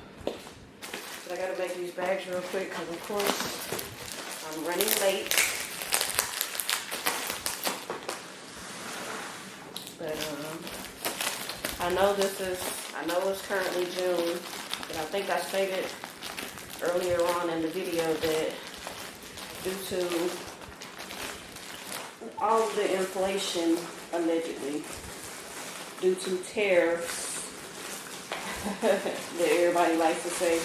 But I gotta make these bags real quick because of course I'm running late. But I know it's currently June, but I think I stated earlier on in the video that due to all of the inflation, allegedly, due to tariffs, that everybody likes to say,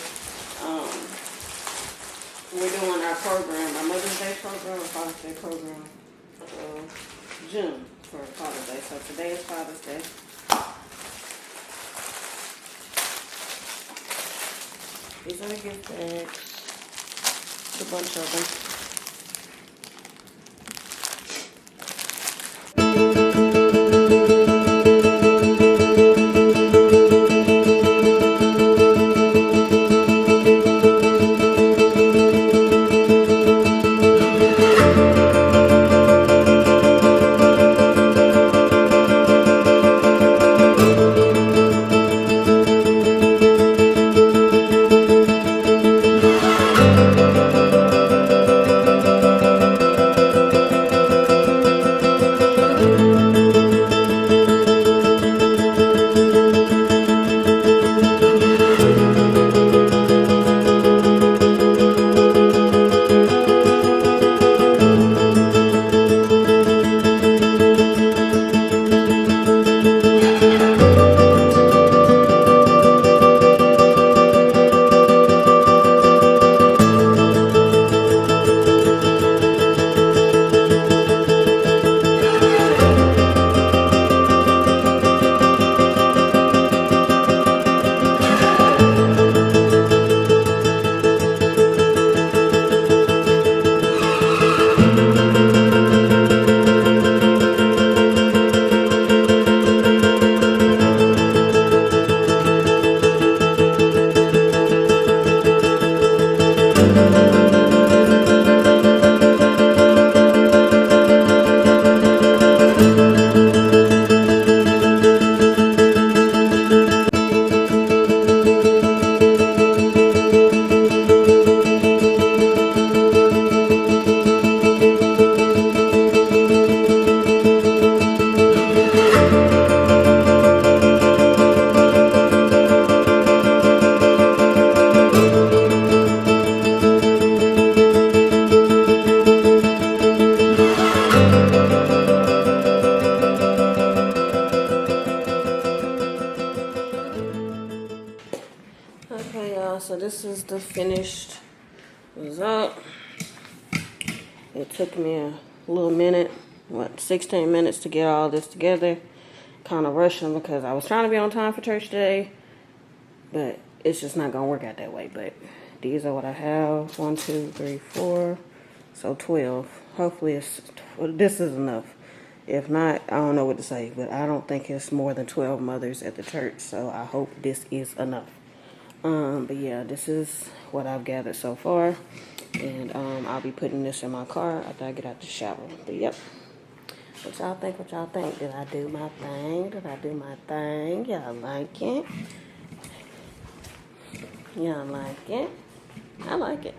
we're doing our program, our Mother's Day program, or Father's Day program, June for Father's Day. So today is Father's Day. These are the gift bags. A bunch of them. Okay, y'all, so this is the finished result. It took me a little minute, 16 minutes to get all this together. Kind of rushing because I was trying to be on time for church today, but it's just not going to work out that way. But these are what I have. 1, 2, 3, 4, so 12. Hopefully this is enough. If not, I don't know what to say, but I don't think it's more than 12 mothers at the church, so I hope this is enough. But yeah, this is what I've gathered so far, and I'll be putting this in my car after I get out the shower. But yep, what y'all think? What y'all think? Did I do my thing? Did I do my thing? Y'all like it? Y'all like it? I like it.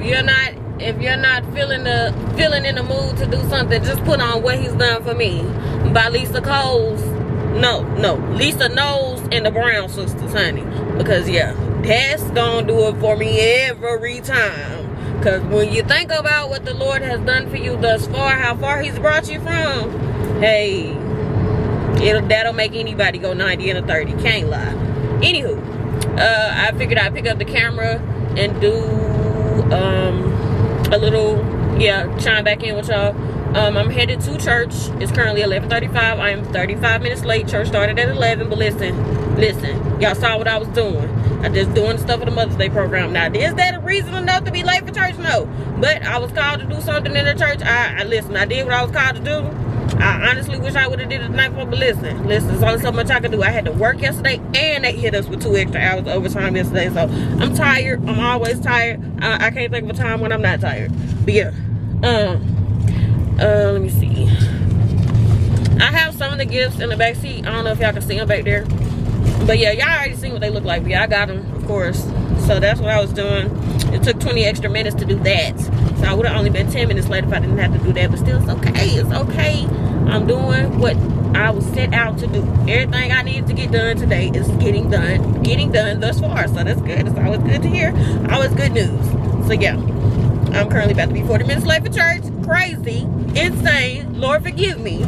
if you're not feeling in the mood to do something, just put on What He's Done for Me by Lisa Coles. Lisa Knowles and the Brown Sisters, honey. Because yeah, that's gonna do it for me every time. Because when you think about what the Lord has done for you thus far, how far He's brought you from, hey, that'll make anybody go 90 and a 30. Can't lie. Anywho, I figured I'd pick up the camera and do a little, chime back in with y'all. I'm headed to church. It's currently 11:35. I am 35 minutes late. Church started at 11. But listen, y'all saw what I was doing. I just doing stuff for the Mother's Day program. Now, is that a reason enough to be late for church? No. But I was called to do something in the church. I did what I was called to do. I honestly wish I would have did it the night before, but listen, there's only so much I could do. I had to work yesterday, and they hit us with 2 extra hours overtime yesterday, so I'm tired. I'm always tired. I can't think of a time when I'm not tired. But yeah, let me see. I have some of the gifts in the back seat. I don't know if y'all can see them back there, but yeah, y'all already seen what they look like. But yeah, I got them, of course. So that's what I was doing. It took 20 extra minutes to do that. So I would have only been 10 minutes late if I didn't have to do that. But still, it's okay. It's okay. I'm doing what I was set out to do. Everything I needed to get done today is getting done thus far. So that's good. It's always good to hear. Always good news. So yeah, I'm currently about to be 40 minutes late for church. Crazy. Insane. Lord forgive me.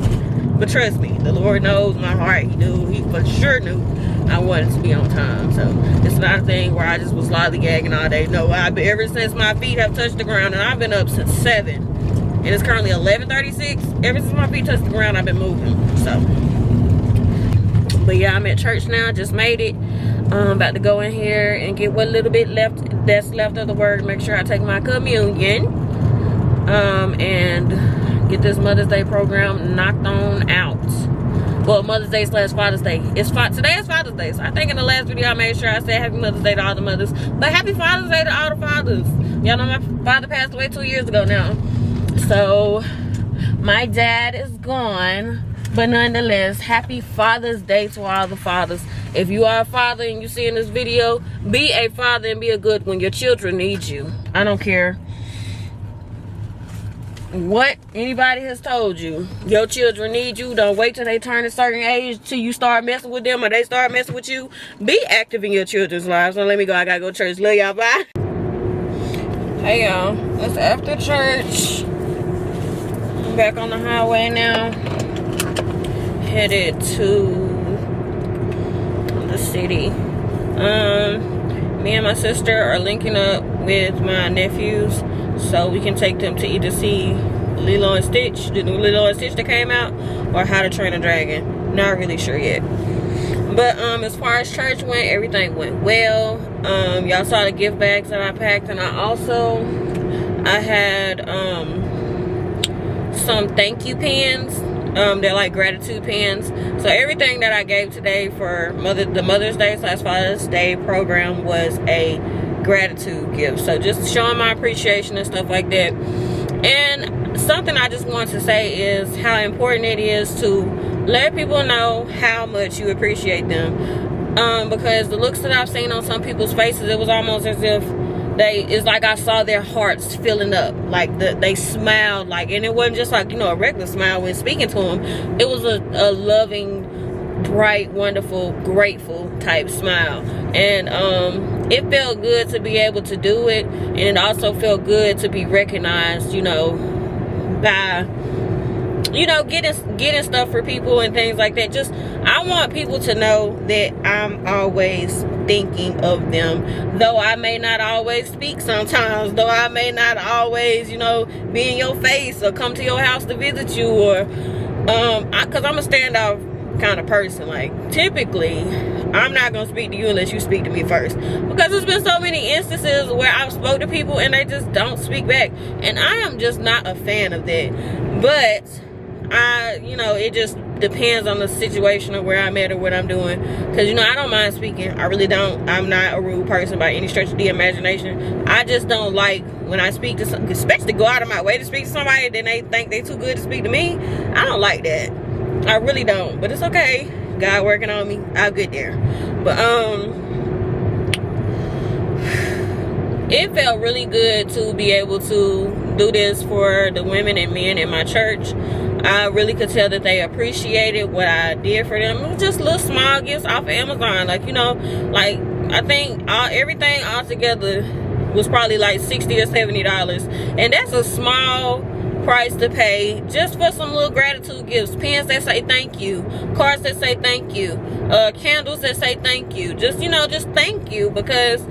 But trust me, the Lord knows my heart. He knew. He for sure knew I wanted to be on time. So it's not a thing where I just was lollygagging all day. No, ever since my feet have touched the ground, and I've been up since 7, and it's currently 11:36. Ever since my feet touched the ground, I've been moving. So, but yeah, I'm at church now. Just made it. About to go in here and get what little bit that's left of the word. Make sure I take my communion. And get this Mother's Day program knocked on out. Well, Mother's Day / Father's Day. Today is Father's Day. So I think in the last video I made sure I said Happy Mother's Day to all the mothers. But Happy Father's Day to all the fathers. Y'all know my father passed away 2 years ago now. So my dad is gone. But nonetheless, Happy Father's Day to all the fathers. If you are a father and you see in this video, be a father and be a good one. Your children need you. I don't care what anybody has told you. Your children need you. Don't wait till they turn a certain age till you start messing with them or they start messing with you. Be active in your children's lives. So let me go. I gotta go to church. Love y'all. Bye. Hey y'all, it's after church. I'm back on the highway now, headed to the city. Me and my sister are linking up with my nephews so we can take them to either see Lilo and Stitch, the new Lilo and Stitch that came out, or How to Train a Dragon. Not really sure yet. But as far as church went, everything went well. Y'all saw the gift bags that I packed, and I had some thank you pens. They're like gratitude pens. So everything that I gave today for the Mother's Day / Father's Day program was a gratitude gift. So just showing my appreciation and stuff like that. And something I just want to say is how important it is to let people know how much you appreciate them. Because the looks that I've seen on some people's faces, it was almost as if it's like I saw their hearts filling up. Like they smiled, like, and it wasn't just like, a regular smile when speaking to them. It was a loving, bright, wonderful, grateful type smile. And it felt good to be able to do it, and it also felt good to be recognized, by getting stuff for people and things like that. Just, I want people to know that I'm always thinking of them, though I may not always speak sometimes, though I may not always, be in your face or come to your house to visit you, or because I'm a standoff kind of person. Like, typically I'm not gonna speak to you unless you speak to me first, because there's been so many instances where I've spoke to people and they just don't speak back, and I am just not a fan of that. But it just depends on the situation of where I'm at or what I'm doing, because I don't mind speaking. I really don't. I'm not a rude person by any stretch of the imagination. I just don't like when I speak to somebody, especially go out of my way to speak to somebody and then they think they too good to speak to me. I don't like that. I really don't. But it's okay. God working on me. I'll get there. But it felt really good to be able to do this for the women and men in my church. I really could tell that they appreciated what I did for them. It was just little small gifts off of Amazon. Like, you know, like I think everything all together was probably like $60 or $70. And that's a small price to pay just for some little gratitude gifts. Pens that say thank you, cards that say thank you, candles that say thank you. Just, you know, just thank you, because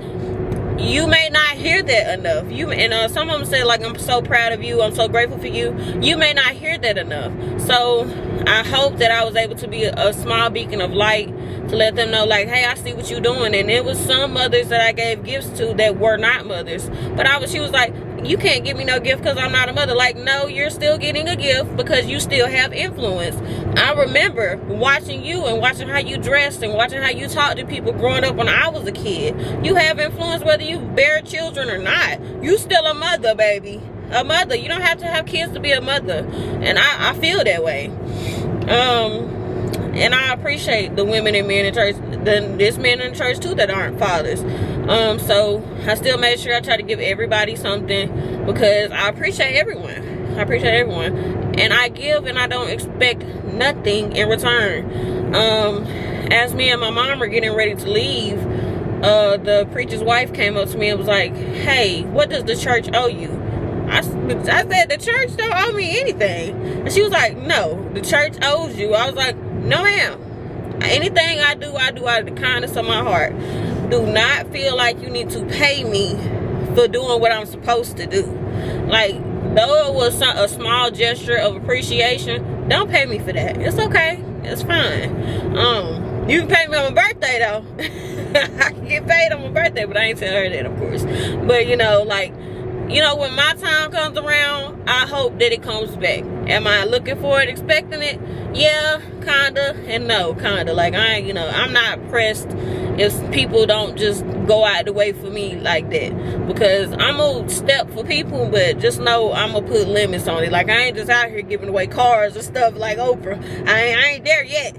you may not hear that enough. Some of them say, like, I'm so proud of you, I'm so grateful for you. You may not hear that enough. So I hope that I was able to be a small beacon of light to let them know, like, hey, I see what you're doing. And it was some mothers that I gave gifts to that were not mothers, but she was like, you can't give me no gift because I'm not a mother. Like, no, you're still getting a gift because you still have influence. I remember watching you and watching how you dressed and watching how you talked to people growing up when I was a kid. You have influence whether you bear children or not. You still a mother, baby. A mother. You don't have to have kids to be a mother. And I feel that way. And I appreciate the women and men in church, this men in church too that aren't fathers. So I still made sure I try to give everybody something, because I appreciate everyone. I appreciate everyone. And I give and I don't expect nothing in return. As me and my mom are getting ready to leave, the preacher's wife came up to me and was like, hey, what does the church owe you? I said, the church don't owe me anything. And she was like, no, the church owes you. I was like, no ma'am. Anything I do out of the kindness of my heart. Do not feel like you need to pay me for doing what I'm supposed to do. Like, though it was a small gesture of appreciation, don't pay me for that. It's okay. It's fine. You can pay me on my birthday though. I can get paid on my birthday, but I ain't tell her that, of course. But you know, like, you know, when my time comes around, I hope that it comes back. Am I looking for it, expecting it? Yeah, kinda, and no, kinda. Like, I'm not pressed if people don't just go out the way for me like that, because I'm gonna step for people, but just know I'm gonna put limits on it. Like, I ain't just out here giving away cars or stuff like Oprah. I ain't there yet,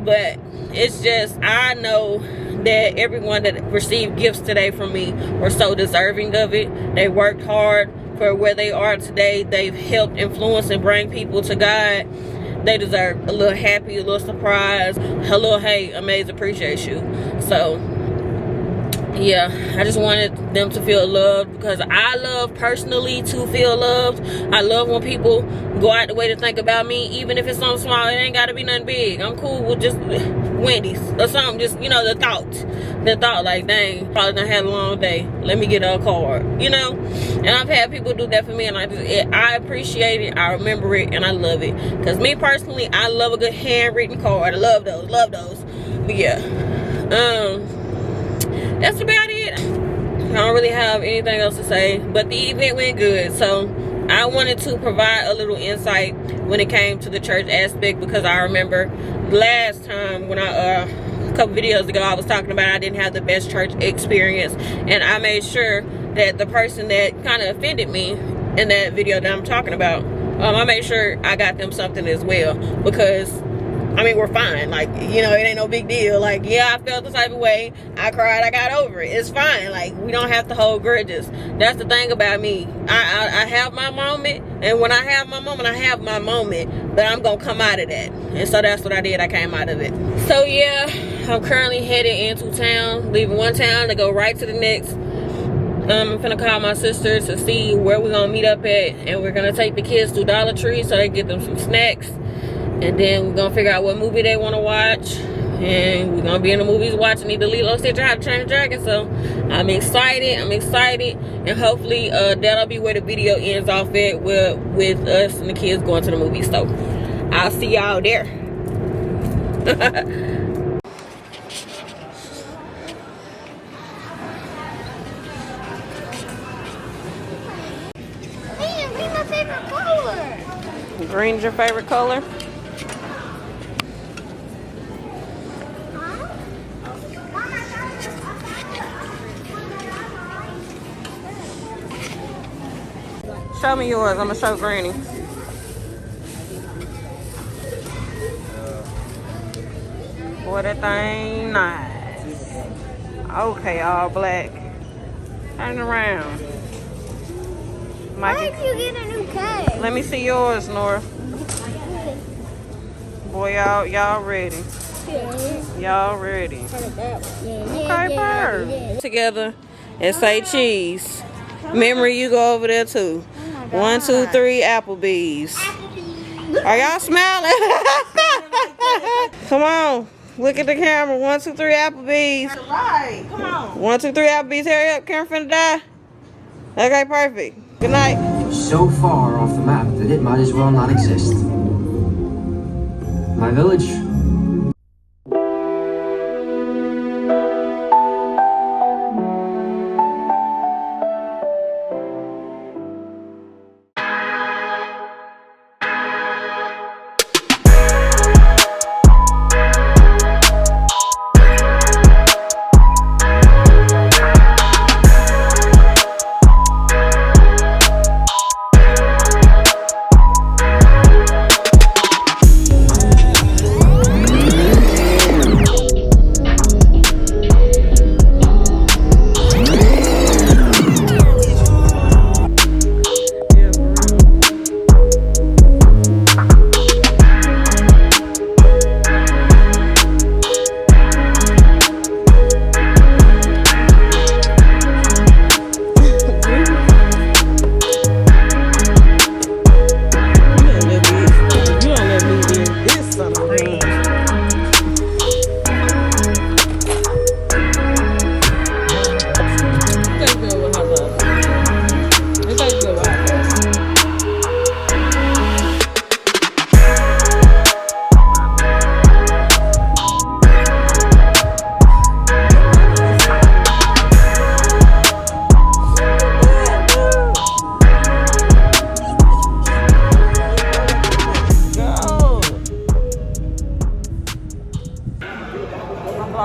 but it's just, I know that everyone that received gifts today from me were so deserving of it. They worked hard for where they are today. They've helped influence and bring people to God. They deserve a little happy, a little surprise, a little, hey, amazing, appreciate you. So yeah, I just wanted them to feel loved, because I love personally to feel loved. I love when people go out the way to think about me, even if it's something small. It ain't gotta be nothing big. I'm cool with just Wendy's or something. Just, you know, the thought, like, dang, probably done had a long day, let me get a card, you know. And I've had people do that for me, and I appreciate it, I remember it, and I love it. Because me personally, I love a good handwritten card. I love those. But yeah, that's about it. I don't really have anything else to say, but the event went good. So I wanted to provide a little insight when it came to the church aspect, because I remember last time when a couple videos ago I was talking about I didn't have the best church experience, and I made sure that the person that kind of offended me in that video that I'm talking about, I made sure I got them something as well, because I mean, we're fine. Like, you know, it ain't no big deal. Like, yeah, I felt the type of way. I cried. I got over it. It's fine. Like, we don't have to hold grudges. That's the thing about me. I have my moment. And when I have my moment, I have my moment. But I'm going to come out of that. And so that's what I did. I came out of it. So, yeah, I'm currently headed into town. Leaving one town to go right to the next. I'm finna call my sister to see where we're going to meet up at. And we're going to take the kids to Dollar Tree so they can get them some snacks. And then we're going to figure out what movie they want to watch. And we're going to be in the movies watching either Lilo, Stitch, or How to Train a Dragon. So I'm excited. And hopefully that'll be where the video ends off at, with us and the kids going to the movies. So I'll see y'all there. Man, green's my favorite color. Green's your favorite color? Show me yours. I'm gonna show Granny. Boy, that thing nice. Okay, all black. Turn around. Why did you get a new cake? Let me see yours, Nora. Boy, y'all ready. Y'all ready. Okay, first. Together and say cheese. Memory, you go over there too. 1, 2, 3, Applebee's. Are y'all smiling? Come on. Look at the camera. 1, 2, 3, Applebee's. Right. Come on. 1, 2, 3, Applebee's. Hurry up. Karen finna die. Okay, perfect. Good night. So far off the map that it might as well not exist. My village.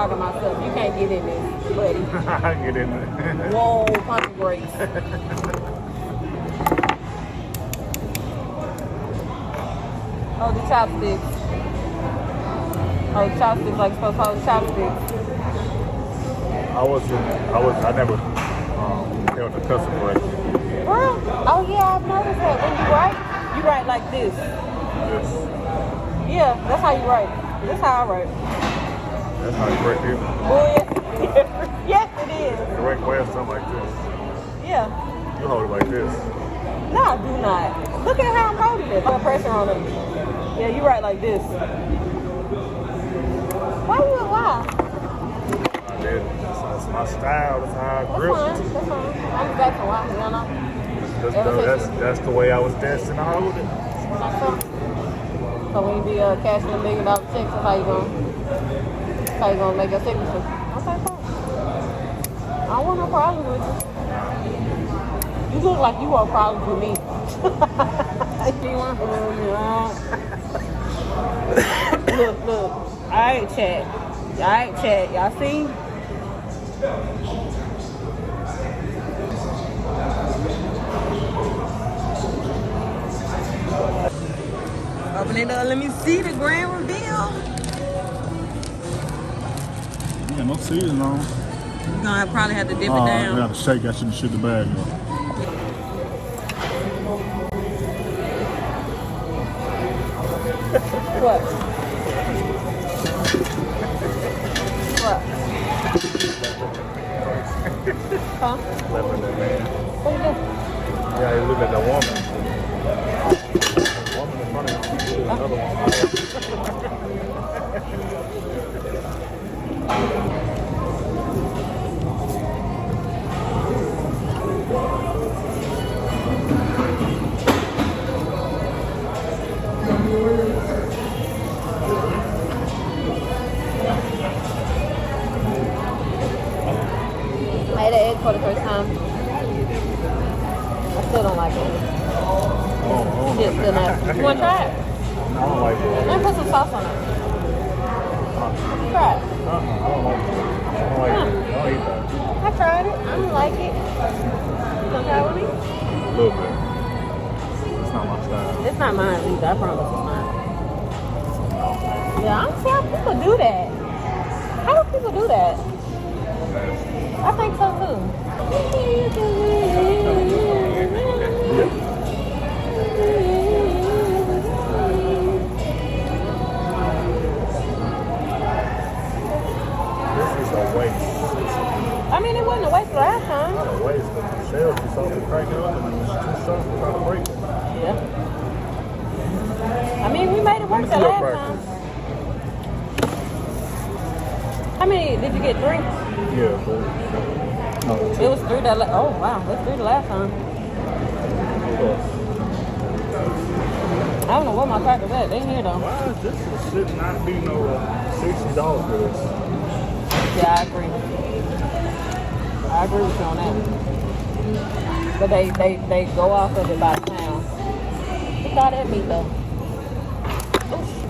Myself. You can't get in there, buddy. I get in there. Whoa, pump your brakes. Oh, the chopsticks. Oh, chopsticks, like supposed to hold chopsticks. I never held the custom brake. Well, oh yeah, I've noticed that. When you write like this. Yes. Yeah, that's how you write. That's how I write. That's how you brake here. Boy, yes, it is. The brake way or something like this. Yeah. You hold it like this. No, I do not. Look at how I'm holding it. Put pressure on it. Yeah, you write like this. Why? I did. That's my style. That's how I grip. That's fine. I'm back to why, you know? That's the way I was destined to hold it. So when you be cashing $1 million checks, that's how you gonna make your signature. Okay, fine. I don't want no problems with you. You look like you want problems with me. You want Look. Alright, chat. Y'all see? Open it up. Let me see the grand reveal. Yeah, no season on. You're gonna probably have to dip it down. We have to shake. I shouldn't shoot the bag. What? Huh? Left that man. What you do? Yeah, you look at that woman. The woman in front of you. Another one. I ate an egg for the first time. I still don't like it. Oh, Shit's still nasty. You want to try it? I don't like it. Let me put some sauce on it. Try it. I don't like it. I don't like it. I don't eat that. I tried it. I don't like it. You gonna try it with me? A little bit. It's not my style. It's not mine either. I promise it's mine. Yeah, I don't see how people do that. How do people do that? I think so too. This is a waste. I mean, it wasn't a waste last time. Not a waste, but the shells just off the cranking up and it's too sharp to try to break it. Yeah. I mean, we made it work the last time. How many did you get? 3? Yeah, but no, It was 3 that. Oh wow, it was 3 the last time. I don't know what my crackers at. They here though. Why is this should not be no $60 for this? Yeah, I agree. I agree with you on that. But they go off of it by the pound. Look at that meat though. Oof.